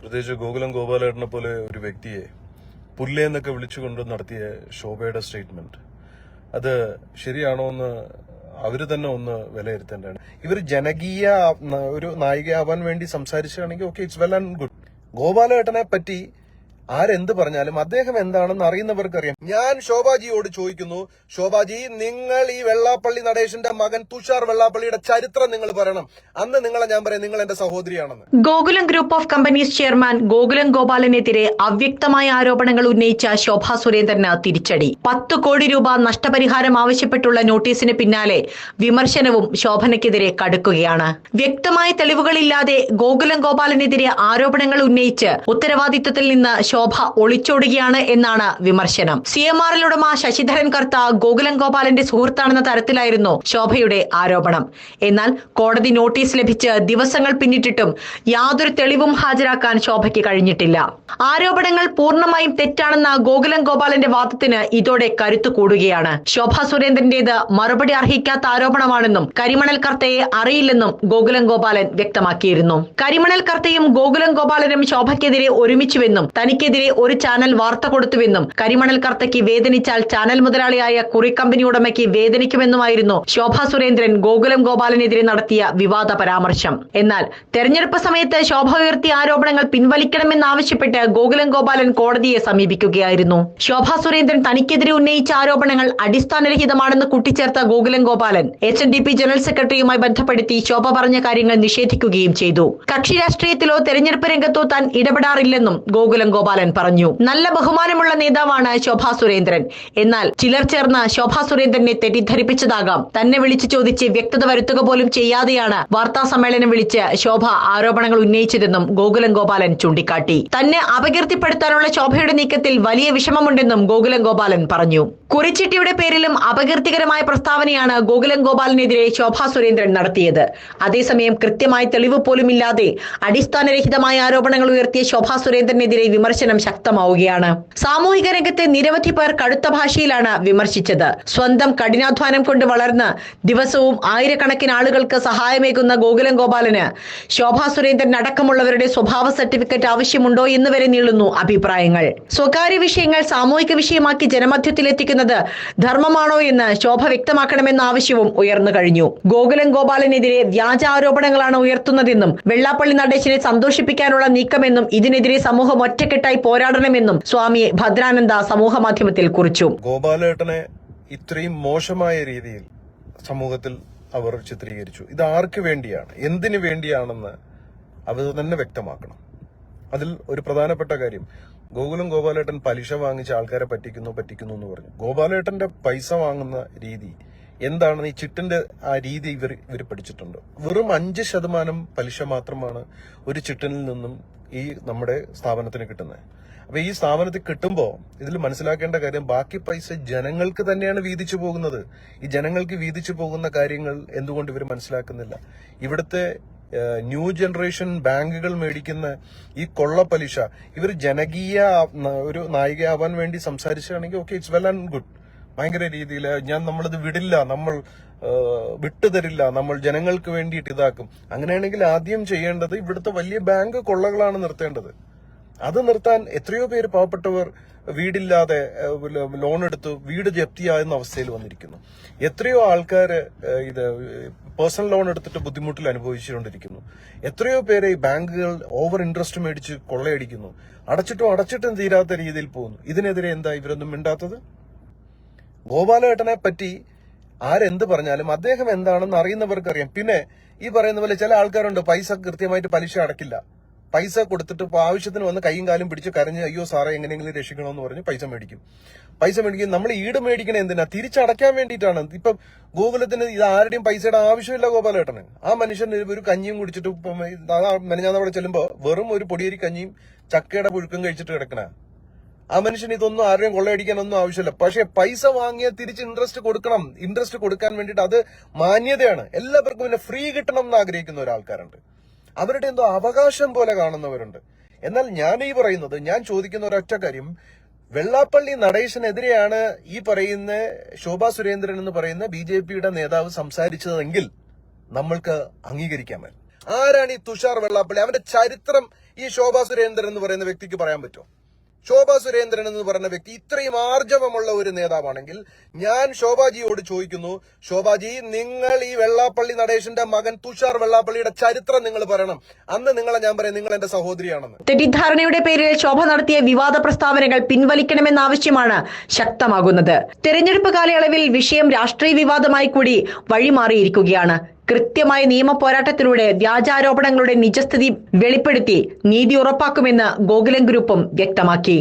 പ്രത്യേകിച്ച് ഗോകുലം ഗോപാലേട്ടനെ പോലെ ഒരു വ്യക്തിയെ പുല്ലേന്നൊക്കെ വിളിച്ചുകൊണ്ട് നടത്തിയ ശോഭയുടെ സ്റ്റേറ്റ്മെന്റ് അത് ശരിയാണോ എന്ന് അവര് തന്നെ ഒന്ന് വിലയിരുത്തേണ്ടതാണ്. ഇവർ ജനകീയ ഒരു നായികയാവാൻ വേണ്ടി സംസാരിച്ചാണെങ്കിൽ okay, it's well and good. ഗോപാലേട്ടനെ പറ്റി ആരെന്ത് പറഞ്ഞാലും അദ്ദേഹം എന്താണെന്ന് അറിയുന്നവർക്കറിയാം. ഞാൻ ശോഭാജിയോട് ചോദിക്കുന്നു, ശോഭാജി, നിങ്ങൾ ഈ വെള്ളാപ്പള്ളി നടേശന്റെ മകൻ തുഷാർ വെള്ളാപ്പള്ളിയുടെ ചരിത്രം നിങ്ങൾ പറയണം. അന്ന് നിങ്ങളെ ഞാൻ പറയാം, നിങ്ങൾ എന്റെ സഹോദരിയാണെന്ന്. Gokulam group of companies chairman Gokulam ഗോപാലനെതിരെ അവ്യക്തമായ ആരോപണങ്ങൾ ഉന്നയിച്ച ശോഭാ സുരേന്ദ്രന് തിരിച്ചടി. 10 കോടി രൂപ നഷ്ടപരിഹാരം ആവശ്യപ്പെട്ടുള്ള നോട്ടീസിന് പിന്നാലെ വിമർശനവും ശോഭനയ്ക്കെതിരെ കടുക്കുകയാണ്. വ്യക്തമായ തെളിവുകളില്ലാതെ ഗോകുലം ഗോപാലനെതിരെ ആരോപണങ്ങൾ ഉന്നയിച്ച് ഉത്തരവാദിത്വത്തിൽ നിന്ന് ശോഭ ഒളിച്ചോടുകയാണ് എന്നാണ് വിമർശനം. CMRL ഉടമ ശശിധരൻ കർത്ത ഗോകുലം ഗോപാലന്റെ സുഹൃത്താണെന്ന തരത്തിലായിരുന്നു ശോഭയുടെ ആരോപണം. എന്നാൽ കോടതി നോട്ടീസ് ലഭിച്ച് ദിവസങ്ങൾ പിന്നിട്ടിട്ടും യാതൊരു തെളിവും ഹാജരാക്കാൻ ശോഭയ്ക്ക് കഴിഞ്ഞിട്ടില്ല. ആരോപണങ്ങൾ പൂർണ്ണമായും തെറ്റാണെന്ന ഗോകുലം ഗോപാലന്റെ വാദത്തിന് ഇതോടെ കരുത്തു കൂടുകയാണ്. ശോഭാ സുരേന്ദ്രന്റേത് മറുപടി അർഹിക്കാത്ത ആരോപണമാണെന്നും കരിമണൽ കർത്തയെ അറിയില്ലെന്നും ഗോകുലം ഗോപാലൻ വ്യക്തമാക്കിയിരുന്നു. കരിമണൽ കർത്തയും ഗോകുലം ഗോപാലനും ശോഭയ്ക്കെതിരെ ഒരുമിച്ചുവെന്നും തനിക്കെതിരെ ഒരു ചാനൽ വാർത്ത കൊടുത്തുവെന്നും കരിമണൽ കർത്തയ്ക്ക് വേദനിച്ചാൽ ചാനൽ മുതലാളിയായ കുറി കമ്പനി ഉടമയ്ക്ക് വേദനിക്കുമെന്നുമായിരുന്നു ശോഭാ സുരേന്ദ്രൻ ഗോകുലം ഗോപാലനെതിരെ നടത്തിയ വിവാദ പരാമർശം. എന്നാൽ തെരഞ്ഞെടുപ്പ് സമയത്ത് ശോഭ ഉയർത്തിയ ആരോപണങ്ങൾ പിൻവലിക്കണമെന്നാവശ്യപ്പെട്ട് ഗോകുലം ഗോപാലൻ കോടതിയെ സമീപിക്കുകയായിരുന്നു. ശോഭാ സുരേന്ദ്രൻ തനിക്കെതിരെ ഉന്നയിച്ച ആരോപണങ്ങൾ അടിസ്ഥാനരഹിതമാണെന്ന് കൂട്ടിച്ചേർത്ത ഗോകുലം ഗോപാലൻ HNDP ജനറൽ സെക്രട്ടറിയുമായി ബന്ധപ്പെടുത്തി ശോഭ പറഞ്ഞ കാര്യങ്ങൾ നിഷേധിക്കുകയും ചെയ്തു. കക്ഷി രാഷ്ട്രീയത്തിലോ തെരഞ്ഞെടുപ്പ് രംഗത്തോ താൻ ഇടപെടാറില്ലെന്നും ഗോകുലം ഗോപാലൻ പറഞ്ഞു. നല്ല ബഹുമാനമുള്ള നേതാവാണ് ശോഭാ സുരേന്ദ്രൻ. എന്നാൽ ചിലർ ചേർന്ന് ശോഭാ സുരേന്ദ്രനെ തെറ്റിദ്ധരിപ്പിച്ചതാകാം. തന്നെ വിളിച്ചു ചോദിച്ച് വ്യക്തത വരുത്തുക പോലും ചെയ്യാതെയാണ് വാർത്താ സമ്മേളനം വിളിച്ച് ശോഭ ആരോപണങ്ങൾ ഉന്നയിച്ചതെന്നും ഗോകുലം ഗോപാലൻ ചൂണ്ടിക്കാട്ടി. തന്നെ അപകീർത്തിപ്പെടുത്താനുള്ള ശോഭയുടെ നീക്കത്തിൽ വലിയ വിഷമമുണ്ടെന്നും ഗോകുലം ഗോപാലൻ പറഞ്ഞു. കുറിച്ചിട്ടിയുടെ പേരിലും അപകീർത്തികരമായ പ്രസ്താവനയാണ് ഗോകുലം ഗോപാലനെതിരെ ശോഭാ സുരേന്ദ്രൻ നടത്തിയത്. അതേസമയം കൃത്യമായ തെളിവ് പോലുമില്ലാതെ അടിസ്ഥാനരഹിതമായ ആരോപണങ്ങൾ ഉയർത്തിയ ശോഭാ സുരേന്ദ്രനെതിരെ വിമർശനം ശക്തമാവുകയാണ്. സാമൂഹിക രംഗത്തെ നിരവധി പേർ കടുത്ത ഭാഷയിലാണ് വിമർശിച്ചത്. സ്വന്തം കഠിനാധ്വാനം കൊണ്ട് വളർന്ന് ദിവസവും ആയിരക്കണക്കിന് ആളുകൾക്ക് സഹായമേകുന്ന ഗോകുലം ഗോപാലന് ശോഭാ സുരേന്ദ്രൻ അടക്കമുള്ളവരുടെ സ്വഭാവ സർട്ടിഫിക്കറ്റ് ആവശ്യമുണ്ടോ എന്ന് വരെ നീളുന്നു അഭിപ്രായങ്ങൾ. സ്വകാര്യ വിഷയങ്ങൾ സാമൂഹിക വിഷയമാക്കി ജനമധ്യത്തിലെത്തിക്കുന്നത് ധർമ്മമാണോ എന്ന് ശോഭ വ്യക്തമാക്കണമെന്ന ആവശ്യവും ഉയർന്നു കഴിഞ്ഞു. ഗോകുലം ഗോപാലനെതിരെ വ്യാജ ആരോപണങ്ങളാണ് ഉയർത്തുന്നതെന്നും വെള്ളാപ്പള്ളി നടേശനെ സന്തോഷിപ്പിക്കാനുള്ള നീക്കമെന്നും ഇതിനെതിരെ സമൂഹം ഒറ്റക്കെട്ടായി പോരാടണമെന്നും സ്വാമി ഭദ്രാനന്ദ സമൂഹ മാധ്യമത്തിൽ കുറിച്ചു. ഗോപാലേട്ടനെ ഇത്രയും മോശമായ രീതിയിൽ സമൂഹത്തിൽ അവർ ചിത്രീകരിച്ചു. ഇത് ആർക്ക് വേണ്ടിയാണ്, എന്തിനു വേണ്ടിയാണെന്ന് അവർ തന്നെ വ്യക്തമാക്കണം. അതിൽ ഒരു പ്രധാനപ്പെട്ട കാര്യം, ഗോകുലം ഗോപാലേട്ടൻ പലിശ വാങ്ങിച്ച ആൾക്കാരെ പറ്റിക്കുന്നു എന്ന് പറഞ്ഞു. ഗോപാലേട്ടന്റെ പൈസ വാങ്ങുന്ന രീതി എന്താണെന്ന് ഈ ചിട്ടിന്റെ ആ രീതി ഇവർ പഠിച്ചിട്ടുണ്ട്. വെറും 5% പലിശ മാത്രമാണ് ഒരു ചിട്ടിനിൽ നിന്നും ഈ നമ്മുടെ സ്ഥാപനത്തിന് കിട്ടുന്നത്. അപ്പൊ ഈ സ്ഥാപനത്തിൽ കിട്ടുമ്പോൾ ഇതിൽ മനസ്സിലാക്കേണ്ട കാര്യം, ബാക്കി പൈസ ജനങ്ങൾക്ക് തന്നെയാണ് വീതിച്ചു പോകുന്നത്. ഈ ജനങ്ങൾക്ക് വീതിച്ചു പോകുന്ന കാര്യങ്ങൾ എന്തുകൊണ്ട് ഇവർ മനസ്സിലാക്കുന്നില്ല? ഇവിടുത്തെ ന്യൂ ജനറേഷൻ ബാങ്കുകൾ മേടിക്കുന്ന ഈ കൊള്ള പലിശ ഇവർ ജനകീയ ഒരു നായികയാവാൻ വേണ്ടി സംസാരിച്ചാണെങ്കിൽ okay, it's well and good. ഭയങ്കര രീതിയിൽ നമ്മളിത് വിടില്ല, നമ്മൾ വിട്ടുതരില്ല, നമ്മൾ ജനങ്ങൾക്ക് വേണ്ടിയിട്ട് ഇതാക്കും. അങ്ങനെയാണെങ്കിൽ ആദ്യം ചെയ്യേണ്ടത് ഇവിടുത്തെ വലിയ ബാങ്ക് കൊള്ളകളാണ് നിർത്തേണ്ടത്. അത് നിർത്താൻ എത്രയോ പേര് പാവപ്പെട്ടവർ വീടില്ലാതെ ലോൺ എടുത്ത് വീട് ജപ്തിയാകുന്ന അവസ്ഥയിൽ വന്നിരിക്കുന്നു. എത്രയോ ആൾക്കാർ ഇത് പേഴ്സണൽ ലോൺ എടുത്തിട്ട് ബുദ്ധിമുട്ടിൽ അനുഭവിച്ചുകൊണ്ടിരിക്കുന്നു. എത്രയോ പേരെ ഈ ബാങ്കുകൾ ഓവർ ഇൻട്രസ്റ്റ് മേടിച്ച് കൊള്ളയടിക്കുന്നു. അടച്ചിട്ടും തീരാത്ത രീതിയിൽ പോകുന്നു. ഇതിനെതിരെ എന്താ ഇവരൊന്നും മിണ്ടാത്തത്? ഗോപാലേട്ടനെ പറ്റി ആരെന്ത് പറഞ്ഞാലും അദ്ദേഹം എന്താണെന്ന് അറിയുന്നവർക്കറിയാം. പിന്നെ ഈ പറയുന്ന പോലെ ചില ആൾക്കാരുണ്ട്, പൈസ കൃത്യമായിട്ട് പലിശ അടക്കില്ല. പൈസ കൊടുത്തിട്ട് ആവശ്യത്തിന് വന്ന് കൈയും കാലും പിടിച്ച് കരഞ്ഞ് അയ്യോ സാറേ എങ്ങനെയെങ്കിലും രക്ഷിക്കണമെന്ന് പറഞ്ഞ് പൈസ മേടിക്കും. നമ്മൾ ഈട് മേടിക്കണ എന്തിനാ? തിരിച്ചടയ്ക്കാൻ വേണ്ടിയിട്ടാണ്. ഇപ്പം ഗോകുലത്തിന് ഇത് ആരുടെയും പൈസയുടെ ആവശ്യമില്ല ഗോപാലേട്ടന്. ആ മനുഷ്യൻ ഒരു കഞ്ഞിയും കുടിച്ചിട്ട് മെനഞ്ഞാന്നവിടെ ചെല്ലുമ്പോ വെറും ഒരു പൊടിയരി കഞ്ഞിയും ചക്കയുടെ പുഴുക്കം കഴിച്ചിട്ട് കിടക്കണ ആ മനുഷ്യന് ഇതൊന്നും ആരുടെയും കൊള്ളയടിക്കാനൊന്നും ആവശ്യമില്ല. പക്ഷെ പൈസ വാങ്ങിയാൽ തിരിച്ച് ഇൻട്രസ്റ്റ് കൊടുക്കണം. ഇൻട്രസ്റ്റ് കൊടുക്കാൻ വേണ്ടിയിട്ട് അത് മാന്യതയാണ്. എല്ലാവർക്കും പിന്നെ ഫ്രീ കിട്ടണം എന്ന് ആഗ്രഹിക്കുന്ന ഒരാൾക്കാരുണ്ട്. അവരുടെ എന്തോ അവകാശം പോലെ കാണുന്നവരുണ്ട്. എന്നാൽ ഞാൻ ചോദിക്കുന്ന ഒരൊറ്റ കാര്യം, വെള്ളാപ്പള്ളി നടേശനെതിരെയാണ് ഈ പറയുന്ന ശോഭാ സുരേന്ദ്രൻ എന്ന് പറയുന്ന BJPയുടെ നേതാവ് സംസാരിച്ചതെങ്കിൽ നമ്മൾക്ക് അംഗീകരിക്കാമേ. ആരാണ് ഈ തുഷാർ വെള്ളാപ്പള്ളി? അവന്റെ ചരിത്രം ഈ ശോഭാ സുരേന്ദ്രൻ എന്ന് പറയുന്ന വ്യക്തിക്ക് പറയാൻ പറ്റുമോ? ശോഭാ സുരേന്ദ്രൻ എന്ന് പറയുന്ന വ്യക്തി ഇത്രയും ആർജവമുള്ള ഒരു നേതാവാണെങ്കിൽ ഞാൻ ശോഭാജിയോട് ചോദിക്കുന്നു, ശോഭാജി, നിങ്ങൾ ഈ വെള്ളാപ്പള്ളി നടേശന്റെ മകൻ തുഷാർ വെള്ളാപ്പള്ളിയുടെ ചരിത്രം നിങ്ങൾ പറയണം. അന്ന് നിങ്ങളെ ഞാൻ പറയാം, നിങ്ങൾ എന്റെ സഹോദരിയാണെന്ന്. തെറ്റിദ്ധാരണയുടെ പേരിൽ ശോഭ നടത്തിയ വിവാദ പ്രസ്താവനകൾ പിൻവലിക്കണമെന്ന ആവശ്യമാണ് ശക്തമാകുന്നത്. തെരഞ്ഞെടുപ്പ് കാലയളവിൽ വിഷയം രാഷ്ട്രീയ വിവാദമായി കൂടി വഴിമാറിയിരിക്കുകയാണ്. കൃത്യമായ നിയമ പോരാട്ടത്തിലൂടെ വ്യാജാരോപണങ്ങളുടെ നിജസ്ഥിതി വെളിപ്പെടുത്തി നീതി ഉറപ്പാക്കുമെന്ന് ഗോകുലം ഗ്രൂപ്പും വ്യക്തമാക്കി.